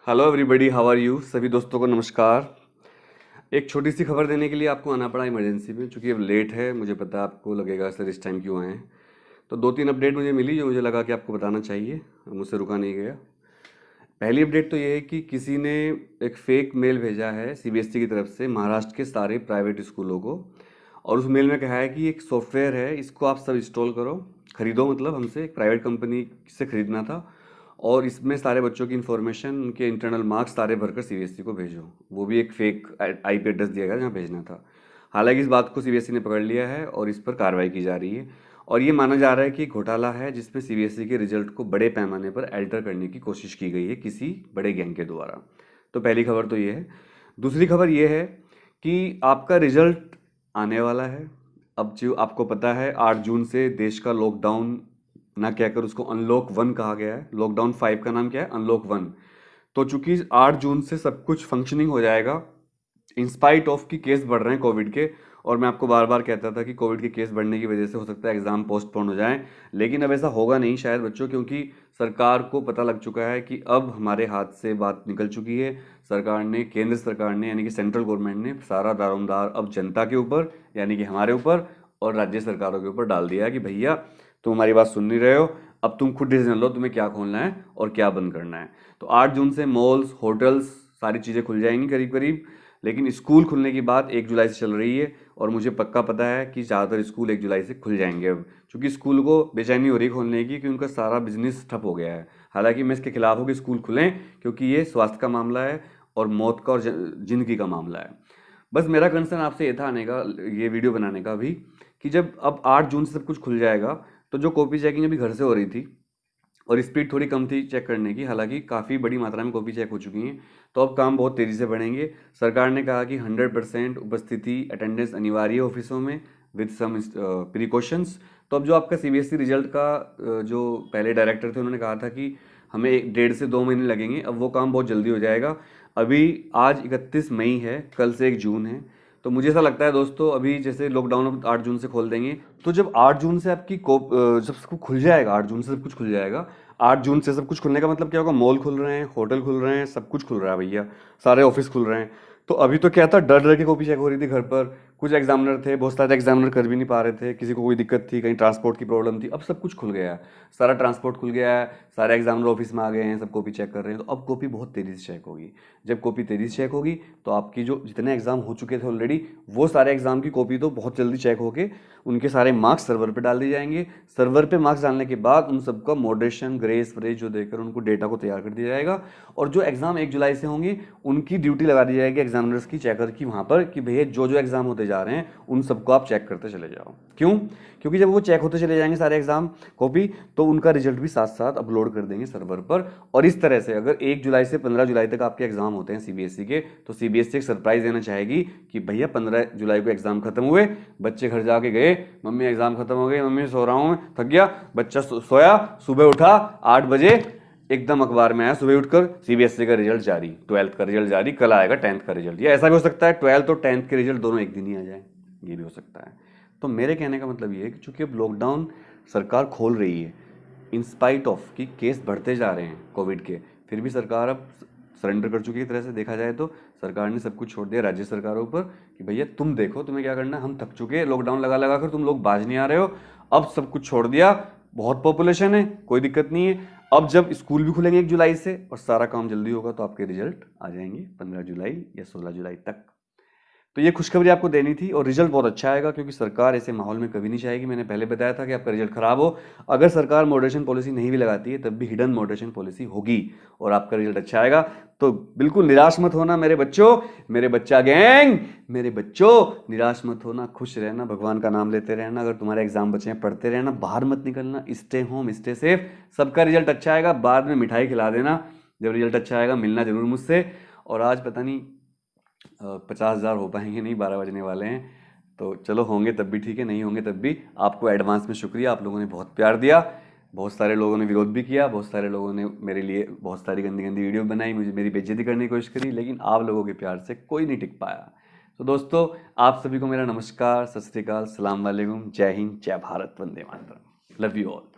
Hello everybody, how are you. सभी दोस्तों को नमस्कार। एक छोटी सी खबर देने के लिए आपको आना पड़ा इमरजेंसी में, क्योंकि अब लेट है। मुझे पता है आपको लगेगा सर इस टाइम क्यों आए हैं। तो दो तीन अपडेट मुझे मिली जो मुझे लगा कि आपको बताना चाहिए, मुझसे रुका नहीं गया। पहली अपडेट तो ये है कि किसी ने एक फेक मेल भेजा है सीबीएसई की तरफ से महाराष्ट्र के सारे प्राइवेट स्कूलों को, और उस मेल में कहा है कि एक सॉफ्टवेयर है, इसको आप सब इंस्टॉल करो, खरीदो, मतलब हमसे एक प्राइवेट कंपनी से खरीदना था, और इसमें सारे बच्चों की इन्फॉर्मेशन, उनके इंटरनल मार्क्स सारे भरकर सीबीएसई को भेजो। वो भी एक फेक आईपी एड्रेस दिया गया जहाँ भेजना था। हालांकि इस बात को सीबीएसई ने पकड़ लिया है और इस पर कार्रवाई की जा रही है, और ये माना जा रहा है कि घोटाला है जिसमें सीबीएसई के रिजल्ट को बड़े पैमाने पर अल्टर करने की कोशिश की गई है किसी बड़े गैंग के द्वारा। तो पहली खबर तो ये है। दूसरी खबर ये है कि आपका रिजल्ट आने वाला है। अब जो आपको पता है 8 जून से देश का लॉकडाउन ना कहकर उसको अनलॉक 1 कहा गया है। लॉकडाउन 5 का नाम क्या है? अनलॉक 1। तो चूंकि 8 जून से सब कुछ फंक्शनिंग हो जाएगा, इंस्पाइट ऑफ कि केस बढ़ रहे हैं कोविड के, और मैं आपको बार बार कहता था कि कोविड के केस बढ़ने की वजह से हो सकता है एग्जाम पोस्टपोन हो जाएं, लेकिन अब ऐसा होगा नहीं शायद बच्चों, क्योंकि सरकार को पता लग चुका है कि अब हमारे हाथ से बात निकल चुकी है। सरकार ने, केंद्र सरकार ने यानी कि सेंट्रल गवर्नमेंट ने सारा दारोमदार अब जनता के ऊपर यानी कि हमारे ऊपर और राज्य सरकारों के ऊपर डाल दिया है कि भैया तुम हमारी बात सुन नहीं रहे हो, अब तुम खुद डिसीजन लो तुम्हें क्या खोलना है और क्या बंद करना है। तो 8 जून से मॉल्स, होटल्स, सारी चीज़ें खुल जाएंगी करीब करीब, लेकिन स्कूल खुलने की बात 1 जुलाई से चल रही है, और मुझे पक्का पता है कि ज़्यादातर स्कूल 1 जुलाई से खुल जाएंगे अब, क्योंकि स्कूल को बेचैनी हो रही खोलने की कि उनका सारा बिजनेस ठप हो गया है। हालांकि मैं इसके खिलाफ हूँ कि स्कूल खुलें, क्योंकि ये स्वास्थ्य का मामला है और मौत का और जिंदगी का मामला है। बस मेरा कंसर्न आपसे ये था आने का, ये वीडियो बनाने का भी, कि जब अब 8 जून से सब कुछ खुल जाएगा तो जो कॉपी चेकिंग अभी घर से हो रही थी और स्पीड थोड़ी कम थी चेक करने की, हालांकि काफ़ी बड़ी मात्रा में कॉपी चेक हो चुकी हैं, तो अब काम बहुत तेज़ी से बढ़ेंगे। सरकार ने कहा कि 100% उपस्थिति, अटेंडेंस अनिवार्य है ऑफिसों में विद सम प्रिकॉशंस। तो अब जो आपका सीबीएसई रिजल्ट का जो पहले डायरेक्टर थे उन्होंने कहा था कि हमें 1.5 से 2 महीने लगेंगे, अब वो काम बहुत जल्दी हो जाएगा। अभी आज 31 मई है, कल से 1 जून है। तो मुझे ऐसा लगता है दोस्तों, अभी जैसे लॉकडाउन 8 जून से खोल देंगे, तो जब 8 जून से आपकी जब सब खुल जाएगा, 8 जून से सब कुछ खुल जाएगा। 8 जून से सब कुछ खुलने का मतलब क्या होगा? मॉल खुल रहे हैं, होटल खुल रहे हैं, सब कुछ खुल रहा है भैया, सारे ऑफिस खुल रहे हैं। तो अभी तो क्या था, डर डर के कॉपी चेक हो रही थी घर पर। कुछ एग्जामिनर थे, बहुत सारे एग्जामिनर कर भी नहीं पा रहे थे, किसी को कोई दिक्कत थी, कहीं ट्रांसपोर्ट की प्रॉब्लम थी। अब सब कुछ खुल गया है, सारा ट्रांसपोर्ट खुल गया है, सारे एग्जामिनर ऑफिस में आ गए हैं, सब कॉपी चेक कर रहे हैं। तो अब कॉपी बहुत तेज़ी से चेक होगी। जब कॉपी तेज़ी से चेक होगी तो आपकी जो जितने एग्जाम हो चुके थे ऑलरेडी, वो सारे एग्जाम की कॉपी तो बहुत जल्दी चेक होके उनके सारे मार्क्स सर्वर पे डाल दिए जाएंगे। सर्वर पे मार्क्स डालने के बाद उन सबका मॉडरेशन, ग्रेस व्रेस जो देकर उनको डेटा को तैयार कर दिया जाएगा, और जो एग्जाम 1 जुलाई से होंगे उनकी ड्यूटी लगा दी जाएगी एग्जामिनर्स की, चेकर की, वहाँ पर कि भैया जो जो एग्जाम होते जा रहे हैं उन सबको आप चेक करते चले जाओ। क्यों? क्योंकि जब वो चेक होते चले जाएंगे सारे एग्जाम कॉपी, तो उनका रिजल्ट भी साथ साथ अपलोड कर देंगे सर्वर पर। और इस तरह से अगर 1 जुलाई से 15 जुलाई तक आपके एग्जाम होते हैं सीबीएसई के, तो सीबीएसई एक सरप्राइज देना चाहेगी कि भैया 15 जुलाई को एग्जाम खत्म हुए, बच्चे घर जाके गए, मम्मी एग्जाम खत्म हो गई, मम्मी सो रहा हूँ, थक गया, बच्चा सोया, सुबह उठा 8 बजे, एकदम अखबार में आया सुबह उठकर सीबीएसई का रिजल्ट जारी, 12th का रिजल्ट जारी, कल आएगा 10th का रिजल्ट। या ऐसा भी हो सकता है 12th और 10th के रिजल्ट दोनों एक दिन ही आ जाए, ये भी हो सकता है। तो मेरे कहने का मतलब ये है कि चूंकि अब लॉकडाउन सरकार खोल रही है, इंस्पाइट ऑफ कि केस बढ़ते जा रहे हैं कोविड के, फिर भी सरकार अब सरेंडर कर चुकी है। एक तरह से देखा जाए तो सरकार ने सब कुछ छोड़ दिया राज्य सरकारों पर कि भैया तुम देखो तुम्हें क्या करना है, हम थक चुके हैं लॉकडाउन लगा लगा कर, तुम लोग बाज नहीं आ रहे हो। अब सब कुछ छोड़ दिया, बहुत पॉपुलेशन है, कोई दिक्कत नहीं है। अब जब स्कूल भी खुलेंगे 1 जुलाई से और सारा काम जल्दी होगा, तो आपके रिजल्ट आ जाएंगे 15 जुलाई या 16 जुलाई तक। तो ये खुशखबरी आपको देनी थी, और रिजल्ट बहुत अच्छा आएगा, क्योंकि सरकार ऐसे माहौल में कभी नहीं चाहेगी। मैंने पहले बताया था कि आपका रिजल्ट खराब हो। अगर सरकार मॉडरेशन पॉलिसी नहीं भी लगाती है, तब भी हिडन मॉडरेशन पॉलिसी होगी और आपका रिजल्ट अच्छा आएगा। तो बिल्कुल निराश मत होना मेरे बच्चों, मेरे बच्चा गैंग, मेरे बच्चों, निराश मत होना, खुश रहना, भगवान का नाम लेते रहना। अगर तुम्हारे एग्जाम बचे हैं पढ़ते रहना, बाहर मत निकलना, स्टे होम, स्टे सेफ। सबका रिजल्ट अच्छा आएगा, बाद में मिठाई खिला देना जब रिजल्ट अच्छा आएगा, मिलना जरूर मुझसे। और आज पता नहीं 50,000 हो पाएंगे नहीं, 12 बजने वाले हैं, तो चलो होंगे तब भी ठीक है, नहीं होंगे तब भी आपको एडवांस में शुक्रिया। आप लोगों ने बहुत प्यार दिया, बहुत सारे लोगों ने विरोध भी किया, बहुत सारे लोगों ने मेरे लिए बहुत सारी गंदी गंदी वीडियो बनाई, मुझे मेरी बेइज्जती करने की कोशिश करी, लेकिन आप लोगों के प्यार से कोई नहीं टिक पाया। तो दोस्तों, आप सभी को मेरा नमस्कार, सत श्री अकाल, सलाम वालेकुम, जय हिंद, जय Bharat, Vande Mataram, love you all.